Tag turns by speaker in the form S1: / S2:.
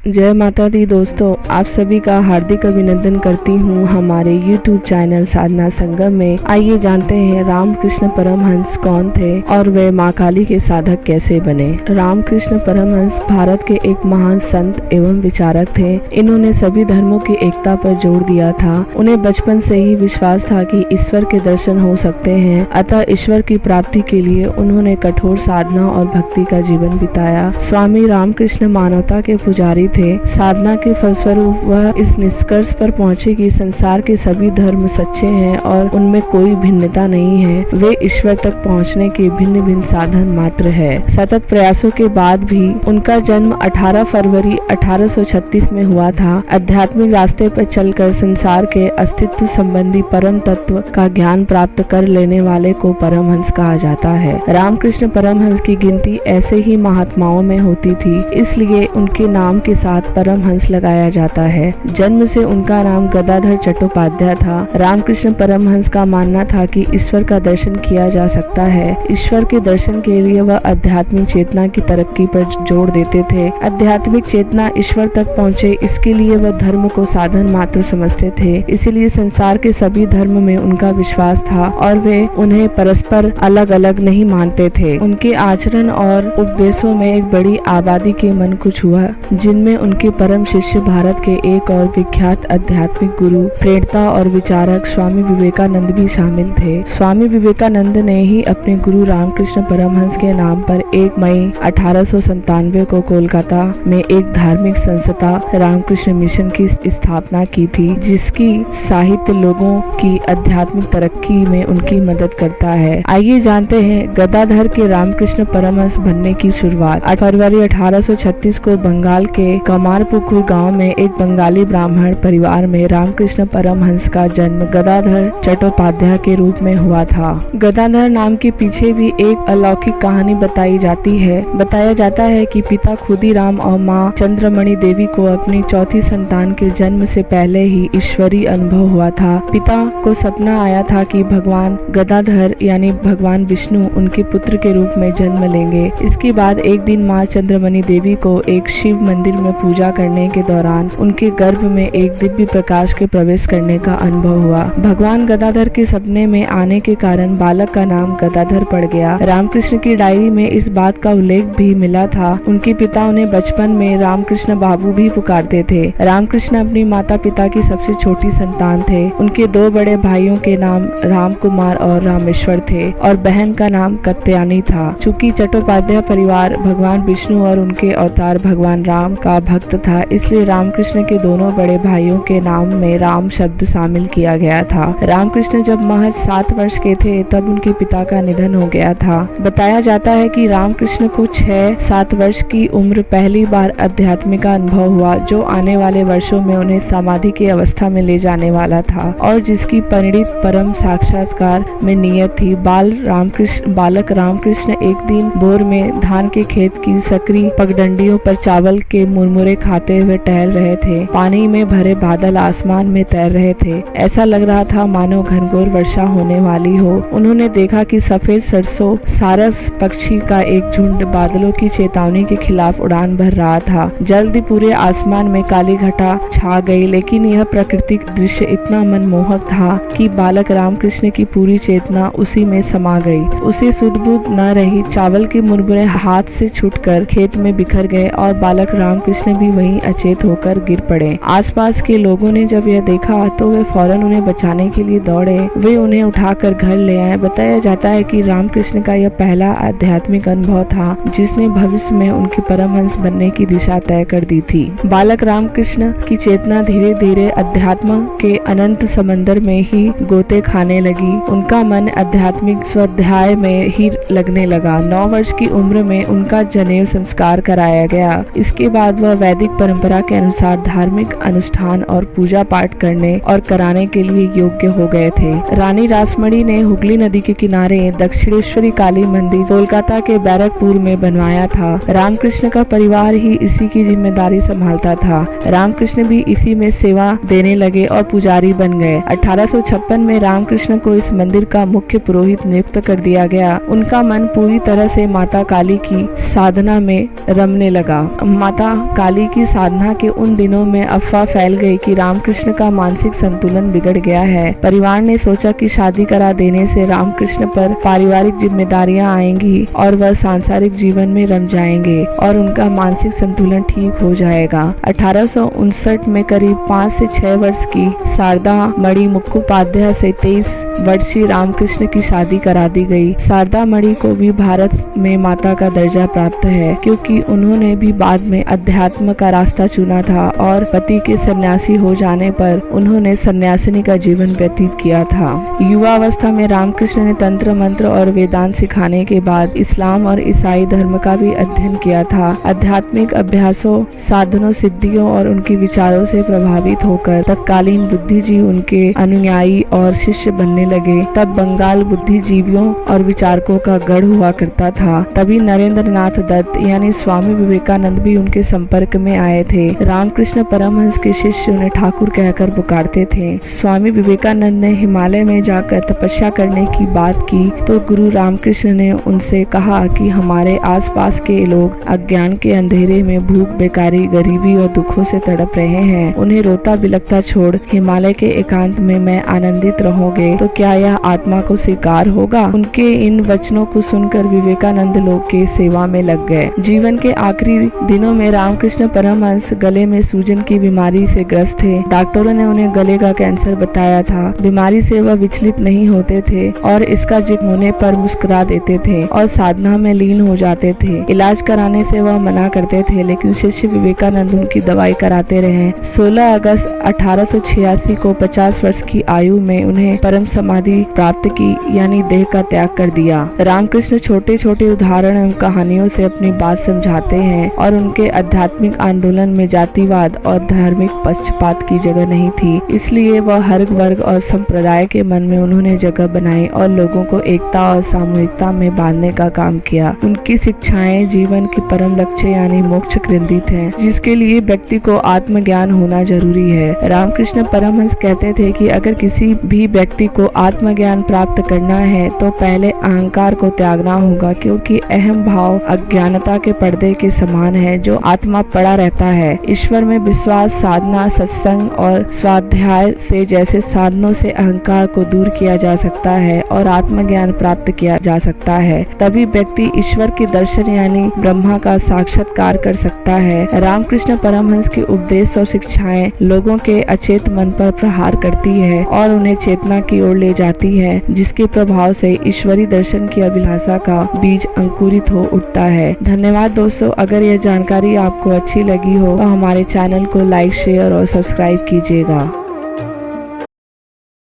S1: जय माता दी दोस्तों, आप सभी का हार्दिक अभिनंदन करती हूँ हमारे YouTube चैनल साधना संगम में। आइए जानते हैं रामकृष्ण परमहंस कौन थे और वे माँ काली के साधक कैसे बने। रामकृष्ण परमहंस भारत के एक महान संत एवं विचारक थे। इन्होंने सभी धर्मों की एकता पर जोर दिया था। उन्हें बचपन से ही विश्वास था कि ईश्वर के दर्शन हो सकते हैं, अतः ईश्वर की प्राप्ति के लिए उन्होंने कठोर साधना और भक्ति का जीवन बिताया। स्वामी रामकृष्ण मानवता के पुजारी थे। साधना के फलस्वरूप वह इस निष्कर्ष पर पहुंचे कि संसार के सभी धर्म सच्चे हैं और उनमें कोई भिन्नता नहीं है। वे ईश्वर तक पहुंचने के भिन्न भिन्न साधन मात्र है। सतत प्रयासों के बाद भी उनका जन्म 18 फरवरी 1836 में हुआ था। आध्यात्मिक रास्ते पर चलकर संसार के अस्तित्व संबंधी परम तत्व का ज्ञान प्राप्त कर लेने वाले को परमहंस कहा जाता है। रामकृष्ण परमहंस की गिनती ऐसे ही महात्माओं में होती थी, इसलिए उनके नाम के साथ परमहंस लगाया जाता है। जन्म से उनका नाम गदाधर चट्टोपाध्याय था। रामकृष्ण परमहंस का मानना था कि ईश्वर का दर्शन किया जा सकता है। ईश्वर के दर्शन के लिए वह आध्यात्मिक चेतना की तरक्की पर जोर देते थे। आध्यात्मिक चेतना ईश्वर तक पहुँचे, इसके लिए वह धर्म को साधन मात्र समझते थे। इसीलिए संसार के सभी धर्म में उनका विश्वास था और वे उन्हें परस्पर अलग अलग नहीं मानते थे। उनके आचरण और उपदेशों में एक बड़ी आबादी के मन को छुआ, जिनमें उनके परम शिष्य भारत के एक और विख्यात आध्यात्मिक गुरु, प्रेरणा और विचारक स्वामी विवेकानंद भी शामिल थे। स्वामी विवेकानंद ने ही अपने गुरु रामकृष्ण परमहंस के नाम पर 1 मई 1897 को कोलकाता में एक धार्मिक संस्था रामकृष्ण मिशन की स्थापना की थी, जिसकी साहित्य लोगों की आध्यात्मिक तरक्की में उनकी मदद करता है। आइए जानते हैं गदाधर के रामकृष्ण परमहंस बनने की शुरुआत। 8 फरवरी 1836 को बंगाल के कमारपुकुर गांव में एक बंगाली ब्राह्मण परिवार में रामकृष्ण परमहंस का जन्म गदाधर चट्टोपाध्याय के रूप में हुआ था। गदाधर नाम के पीछे भी एक अलौकिक कहानी बताई जाती है। बताया जाता है कि पिता खुदीराम और माँ चंद्रमणि देवी को अपनी चौथी संतान के जन्म से पहले ही ईश्वरीय अनुभव हुआ था। पिता को सपना आया था कि भगवान गदाधर यानी भगवान विष्णु उनके पुत्र के रूप में जन्म लेंगे। इसके बाद एक दिन माँ चंद्रमणि देवी को एक शिव मंदिर में पूजा करने के दौरान उनके गर्भ में एक दिव्य प्रकाश के प्रवेश करने का अनुभव हुआ। भगवान गदाधर के सपने में आने के कारण बालक का नाम गदाधर पड़ गया। रामकृष्ण की डायरी में इस बात का उल्लेख भी मिला था। उनके पिता उन्हें बचपन में रामकृष्ण बाबू भी पुकारते थे। रामकृष्ण अपनी माता पिता की सबसे छोटी संतान थे। उनके 2 बड़े भाइयों के नाम राम कुमार और रामेश्वर थे और बहन का नाम कत्यानी था। चूंकि चट्टोपाध्याय परिवार भगवान विष्णु और उनके अवतार भगवान राम का भक्त था, इसलिए रामकृष्ण के दोनों बड़े भाइयों के नाम में राम शब्द शामिल किया गया था। रामकृष्ण जब महज 7 वर्ष के थे तब उनके पिता का निधन हो गया था। बताया जाता है कि रामकृष्ण को 6-7 वर्ष की उम्र पहली बार आध्यात्मिक अनुभव हुआ, जो आने वाले वर्षों में उन्हें समाधि की अवस्था में ले जाने वाला था और जिसकी परिणित परम साक्षात्कार में नियत थी। बालक रामकृष्ण एक दिन भोर में धान के खेत की सकरी पगडंडियों पर चावल के मुरमुरे खाते हुए टहल रहे थे। पानी में भरे बादल आसमान में तैर रहे थे। ऐसा लग रहा था मानो घनघोर वर्षा होने वाली हो। उन्होंने देखा कि सफेद सरसों सारस पक्षी का एक झुंड बादलों की चेतावनी के खिलाफ उड़ान भर रहा था। जल्दी पूरे आसमान में काली घटा छा गई, लेकिन यह प्राकृतिक दृश्य इतना मनमोहक था कि बालक रामकृष्ण की पूरी चेतना उसी में समा गई। उसे सुध-बुध न रही। चावल के मुरमुरे हाथ से छूटकर खेत में बिखर गए और बालक रामकृष्ण भी वहीं अचेत होकर गिर पड़े। आसपास के लोगों ने जब यह देखा तो वे फौरन उन्हें बचाने के लिए दौड़े। वे उन्हें उठाकर घर ले आए। बताया जाता है कि रामकृष्ण का यह पहला आध्यात्मिक अनुभव था, जिसने भविष्य में उनके परमहंस बनने की दिशा तय कर दी थी। बालक रामकृष्ण की चेतना धीरे धीरे अध्यात्म के अनंत समंदर में ही गोते खाने लगी। उनका मन आध्यात्मिक स्वाध्याय में ही लगने लगा। 9 वर्ष की उम्र में उनका जनेऊ संस्कार कराया गया। इसके बाद वह वैदिक परंपरा के अनुसार धार्मिक अनुष्ठान और पूजा पाठ करने और कराने के लिए योग्य हो गए थे। रानी रासमणी ने हुगली नदी के किनारे दक्षिणेश्वरी काली मंदिर कोलकाता के बैरकपुर में बनवाया था। रामकृष्ण का परिवार ही इसी की जिम्मेदारी संभालता था। रामकृष्ण भी इसी में सेवा देने लगे और पुजारी बन गए। 1856 में रामकृष्ण को इस मंदिर का मुख्य पुरोहित नियुक्त कर दिया गया। उनका मन पूरी तरह से माता काली की साधना में रमने लगा। माता काली की साधना के उन दिनों में अफवाह फैल गई कि रामकृष्ण का मानसिक संतुलन बिगड़ गया है। परिवार ने सोचा कि शादी करा देने से रामकृष्ण पर पारिवारिक जिम्मेदारियां आएंगी और वह सांसारिक जीवन में रम जाएंगे और उनका मानसिक संतुलन ठीक हो जाएगा। 1859 में करीब 5 से 6 वर्ष की शारदा मणि मुखोपाध्याय से 23 वर्षीय रामकृष्ण की शादी करा दी गई। शारदा मणि को भी भारत में माता का दर्जा प्राप्त है, क्योंकि उन्होंने भी बाद में अध्यात्म का रास्ता चुना था और पति के सन्यासी हो जाने पर उन्होंने सन्यासिनी का जीवन व्यतीत किया था। युवावस्था में रामकृष्ण ने तंत्र मंत्र और वेदांत सिखाने के बाद इस्लाम और ईसाई धर्म का भी अध्ययन किया था। आध्यात्मिक अभ्यासों, साधनों, सिद्धियों और उनके विचारों से प्रभावित होकर तत्कालीन बुद्धिजीवी उनके अनुयायी और शिष्य बनने लगे। तब बंगाल बुद्धिजीवियों और विचारकों का गढ़ हुआ करता था। तभी नरेंद्र नाथ दत्त यानी स्वामी विवेकानंद भी उनके संपर्क में आए थे। रामकृष्ण परमहंस के शिष्य उन्हें ठाकुर कहकर पुकारते थे। स्वामी विवेकानंद ने हिमालय में जाकर तपस्या करने की बात की तो गुरु रामकृष्ण ने उनसे कहा कि हमारे आसपास के लोग अज्ञान के अंधेरे में भूख, बेकारी, गरीबी और दुखों से तड़प रहे हैं। उन्हें रोता बिलखता छोड़ हिमालय के एकांत में मैं आनंदित रहोगे तो क्या यह आत्मा को स्वीकार होगा? उनके इन वचनों को सुनकर विवेकानंद लोग के सेवा में लग गए। जीवन के आखिरी दिनों में रामकृष्ण परमहंस गले में सूजन की बीमारी से ग्रस्त थे। डॉक्टरों ने उन्हें गले का कैंसर बताया था। बीमारी से वह विचलित नहीं होते थे और इसका जिक्र होने पर मुस्कुरा देते थे और साधना में लीन हो जाते थे। इलाज कराने से वह मना करते थे, लेकिन शिष्य विवेकानंद उनकी दवाई कराते रहे। 16 अगस्त 1886 को 50 वर्ष की आयु में उन्हें परम समाधि प्राप्त की, यानी देह का त्याग कर दिया। रामकृष्ण छोटे छोटे उदाहरण एवं कहानियों से अपनी बात समझाते हैं और उनके आध्यात्मिक आंदोलन में जातिवाद और धार्मिक पक्षपात की जगह नहीं थी। इसलिए वह हर वर्ग और संप्रदाय के मन में उन्होंने जगह बनाई और लोगों को एकता और सामूहिकता में बांधने का काम किया। उनकी शिक्षाएं जीवन के परम लक्ष्य यानी मोक्ष केंद्रित हैं, जिसके लिए व्यक्ति को आत्मज्ञान होना जरूरी है। रामकृष्ण परमहंस कहते थे कि अगर किसी भी व्यक्ति को आत्मज्ञान प्राप्त करना है तो पहले अहंकार को त्यागना होगा, क्योंकि अहम भाव अज्ञानता के पर्दे के समान है जो आत्मा पड़ा रहता है। ईश्वर में विश्वास, साधना, सत्संग और स्वाध्याय से जैसे साधनों से अहंकार को दूर किया जा सकता है और आत्मज्ञान प्राप्त किया जा सकता है, तभी व्यक्ति ईश्वर के दर्शन यानी ब्रह्मा का साक्षात्कार कर सकता है। रामकृष्ण परमहंस के उपदेश और शिक्षाएं लोगों के अचेत मन पर प्रहार करती है और उन्हें चेतना की ओर ले जाती है, जिसके प्रभाव से ईश्वरी दर्शन की अभिलाषा का बीज अंकुरित हो उठता है। धन्यवाद दोस्तों। अगर यह जानकारी आपको अच्छी लगी हो तो हमारे चैनल को लाइक, शेयर और सब्सक्राइब कीजिएगा।